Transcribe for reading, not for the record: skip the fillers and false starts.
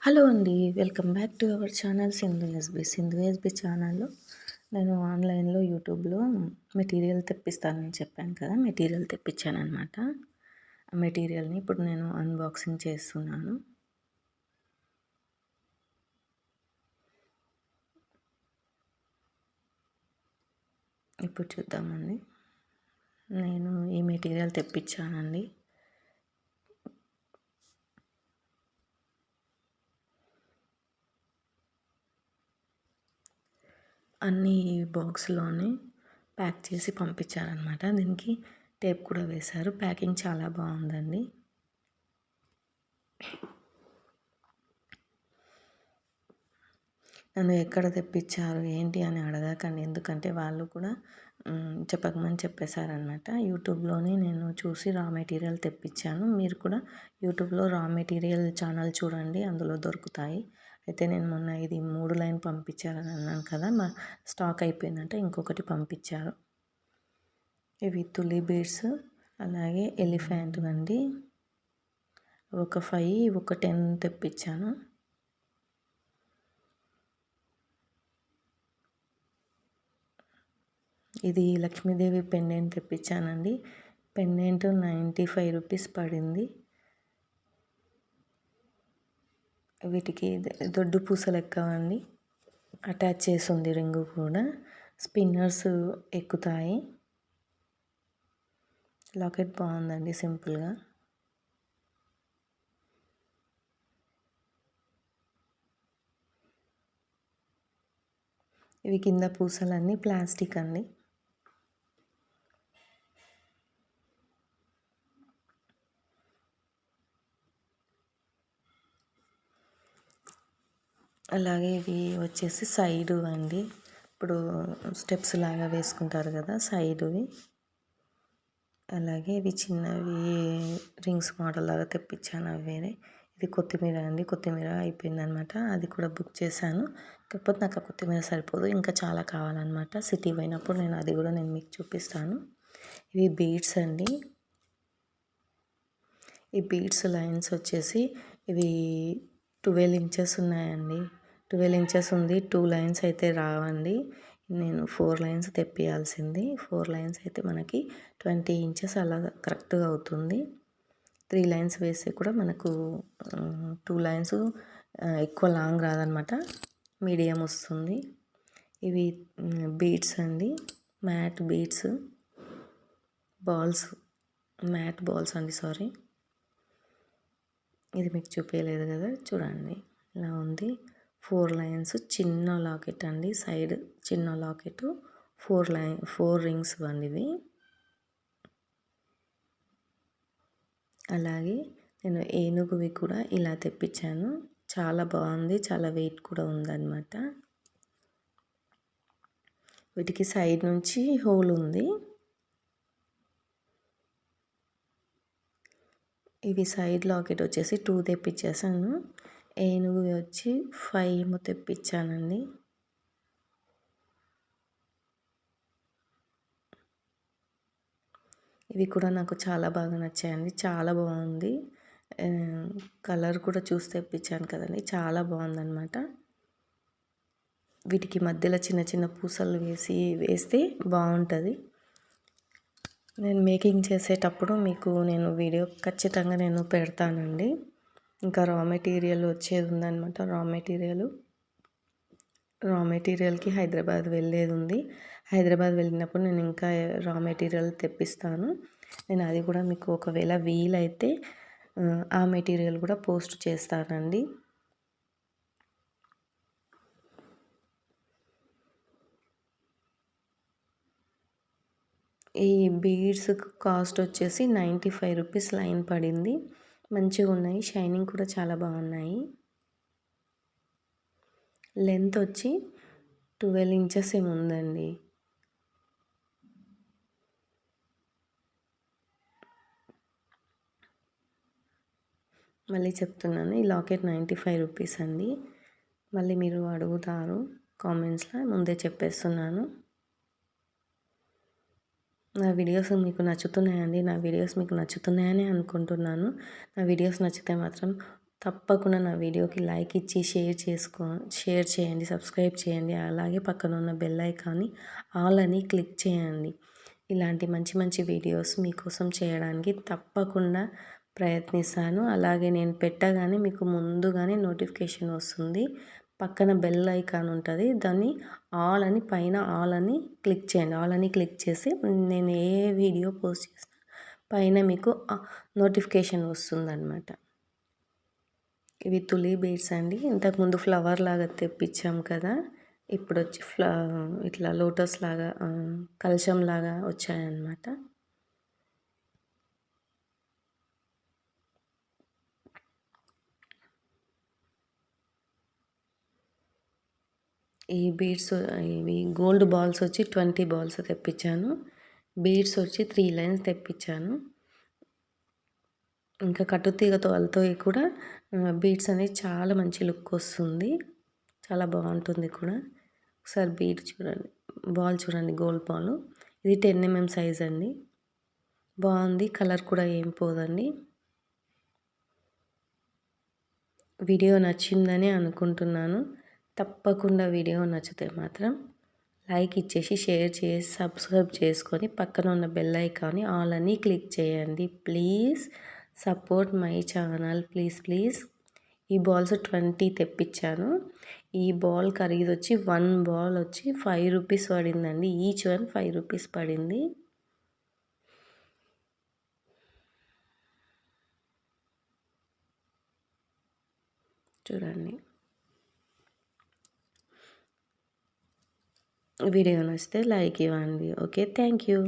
Hello అండి. Welcome back to our channel Sindhu SB. Sindhu SB ఛానల్‌లో నేను ఆన్‌లైన్‌లో యూట్యూబ్‌లో మెటీరియల్ తెప్పిస్తానని చెప్పాను కదా! మెటీరియల్ తెప్పించాననమాట. ఆ మెటీరియల్‌ని ఇప్పుడు నేను అన్బాక్సింగ్ చేస్తున్నాను. ఇప్పుడు చూద్దామండి. నేను ఈ మెటీరియల్ తెప్పించానండి. అన్నీ బాక్స్‌లోనే ప్యాక్ చేసి పంపించారనమాట. దీనికి టేప్ కూడా వేశారు. ప్యాకింగ్ చాలా బాగుందండి. నన్ను ఎక్కడ తెప్పించారు ఏంటి అని అడగకండి. ఎందుకంటే వాళ్ళు కూడా చెప్పకమని చెప్పేశారనమాట. యూట్యూబ్‌లోనే నేను చూసి రా మెటీరియల్ తెప్పించాను. మీరు కూడా యూట్యూబ్‌లో రా మెటీరియల్ ఛానల్ చూడండి, అందులో దొరుకుతాయి. అయితే నేను మొన్న ఇది 3 లైన్ పంపించారని అన్నాను కదా! స్టాక్ అయిపోయిందంటే ఇంకొకటి పంపించారు. ఇవి తులి బీడ్స్, అలాగే ఎలిఫెంట్ అండి. ఒక 5, ఒక 10 తెప్పించాను. ఇది లక్ష్మీదేవి పెండెంట్ తెప్పించానండి. పెండెంట్ 95 రూపీస్ పడింది. వీటికి దొడ్డు పూసలు ఎక్కవండి. అటాచ్ చేసి ఉంది రింగు కూడా. స్పిన్నర్స్ ఎక్కుతాయి. లాకెట్ బాగుందండి సింపుల్గా. ఇవి కింద పూసలన్నీ ప్లాస్టిక్ అండి. అలాగే ఇవి వచ్చేసి సైడు అండి. ఇప్పుడు స్టెప్స్ లాగా వేసుకుంటారు కదా, సైడువి. అలాగే ఇవి చిన్నవి రింగ్స్ మోడల్ లాగా తెప్పించాను, అవి వేరే. ఇది కొత్తిమీర అండి. కొత్తిమీర అయిపోయిందనమాట. అది కూడా బుక్ చేశాను. కాకపోతే నాకు ఆ కొత్తిమీర సరిపోదు, ఇంకా చాలా కావాలన్నమాట. సిటీ పోయినప్పుడు అది కూడా నేను మీకు చూపిస్తాను. ఇవి బీడ్స్ అండి. ఈ బీడ్స్ లైన్స్ వచ్చేసి ఇవి 12 ఇంచెస్ ఉన్నాయండి. 12 ఇంచెస్ ఉంది. 2 లైన్స్ అయితే రావండి. నేను 4 లైన్స్ తెప్పియాల్సింది. 4 లైన్స్ అయితే మనకి 20 ఇంచెస్ అలా కరెక్ట్గా అవుతుంది. 3 లైన్స్ వేస్తే కూడా మనకు 2 లైన్స్ ఎక్కువ లాంగ్ రాదనమాట, మీడియం వస్తుంది. ఇవి బీడ్స్ అండి, mat beads, balls, mat balls అండి, సారీ. ఇది మీకు చూపించలేదు కదా, చూడండి ఇలా ఉంది. 4 లైన్స్, చిన్న లాకెట్ అండి, సైడ్ చిన్న లాకెట్. 4 రింగ్స్ అండి ఇవి. అలాగే నేను ఏనుగువి కూడా ఇలా తెప్పించాను. చాలా బాగుంది, చాలా వెయిట్ కూడా ఉందన్నమాట. వీటికి సైడ్ నుంచి హోల్ ఉంది. ఇవి సైడ్ లాకెట్ వచ్చేసి 2 తెప్పించేసాను. ఏనుగు వచ్చి 5 ఏమో తెప్పించానండి. ఇవి కూడా నాకు చాలా బాగా నచ్చాయండి. చాలా బాగుంది. కలర్ కూడా చూసి తెప్పించాను కదండి, చాలా బాగుందన్నమాట. వీటికి మధ్యలో చిన్న చిన్న పూసలు వేస్తే బాగుంటుంది. నేను మేకింగ్ చేసేటప్పుడు మీకు వీడియో ఖచ్చితంగా పెడతానండి. ఇంకా రా మెటీరియల్ వచ్చేది ఉందన్నమాట. రా మెటీరియల్కి హైదరాబాద్ వెళ్ళేది ఉంది. హైదరాబాద్ వెళ్ళినప్పుడు నేను ఇంకా రా మెటీరియల్ తెప్పిస్తాను. నేను అది కూడా మీకు ఒకవేళ వీలైతే ఆ మెటీరియల్ కూడా పోస్ట్ చేస్తానండి. ఈ బీడ్స్ కాస్ట్ వచ్చేసి 95 రూపీస్ లైన్ పడింది. మంచిగా ఉన్నాయి, షైనింగ్ కూడా చాలా బాగున్నాయి. లెంత్ వచ్చి 12 ఇంచెస్ ఏమి ఉందండి. మళ్ళీ చెప్తున్నాను, ఈ లాకెట్ 95 రూపీస్ అండి. మళ్ళీ మీరు అడుగుతారు కామెంట్స్లో, ముందే చెప్పేస్తున్నాను. నా వీడియోస్ మీకు నచ్చుతున్నాయండి. నా వీడియోస్ మీకు నచ్చుతున్నాయని అనుకుంటున్నాను. నా వీడియోస్ నచ్చితే మాత్రం తప్పకుండా నా వీడియోకి లైక్ ఇచ్చి షేర్ చేయండి, సబ్స్క్రైబ్ చేయండి. అలాగే పక్కన ఉన్న బెల్ ఐకాన్ని ఆల్ అని క్లిక్ చేయండి. ఇలాంటి మంచి మంచి వీడియోస్ మీకోసం చేయడానికి తప్పకుండా ప్రయత్నిస్తాను. అలాగే నేను పెట్టగానే మీకు ముందుగానే నోటిఫికేషన్ వస్తుంది. పక్కన బెల్ ఐకాన్ ఉంటుంది, దాన్ని ఆల్ అని పైన ఆల్ అని క్లిక్ చేయండి. ఆల్ అని క్లిక్ చేసి నేను ఏ వీడియో పోస్ట్ చేసినా పైన మీకు నోటిఫికేషన్ వస్తుందన్నమాట. ఇవి తులీ బీడ్స్ అండి. ఇంతకుముందు ఫ్లవర్ లాగా తెప్పించాం కదా, ఇప్పుడు వచ్చి ఇట్లా లోటస్ లాగా కలశం లాగా వచ్చాయన్నమాట. ఈ బీడ్స్ ఇవి గోల్డ్ బాల్స్ వచ్చి 20 బాల్స్ తెప్పించాను. బీడ్స్ వచ్చి 3 లైన్స్ తెప్పించాను. ఇంకా కట్టుతీగతో వాళ్ళతో కూడా బీడ్స్ అనేది చాలా మంచి లుక్ వస్తుంది, చాలా బాగుంటుంది కూడా. ఒకసారి బీడ్ చూడండి, బాల్ చూడండి, గోల్డ్ బాల్. ఇది 10 mm సైజ్ అండి. బాగుంది, కలర్ కూడా ఏం పోదండి. వీడియో నచ్చిందని అనుకుంటున్నాను. తప్పకుండా వీడియో నచ్చితే మాత్రం లైక్ ఇచ్చేసి షేర్ చేసి సబ్స్క్రైబ్ చేసుకొని పక్కన ఉన్న బెల్ ఐకాన్ని ఆల్ అని క్లిక్ చేయండి. Please support my channel, please. ఈ బాల్స్ 20 తెప్పించాను. ఈ బాల్ ఖరీదు వచ్చి 1 బాల్ వచ్చి 5 రూపీస్ పడిందండి. ఈచ్ వన్ 5 రూపీస్ పడింది. చూడండి, వీడియో నచ్చితే లైక్ ఇవ్వండి. Okay, thank you.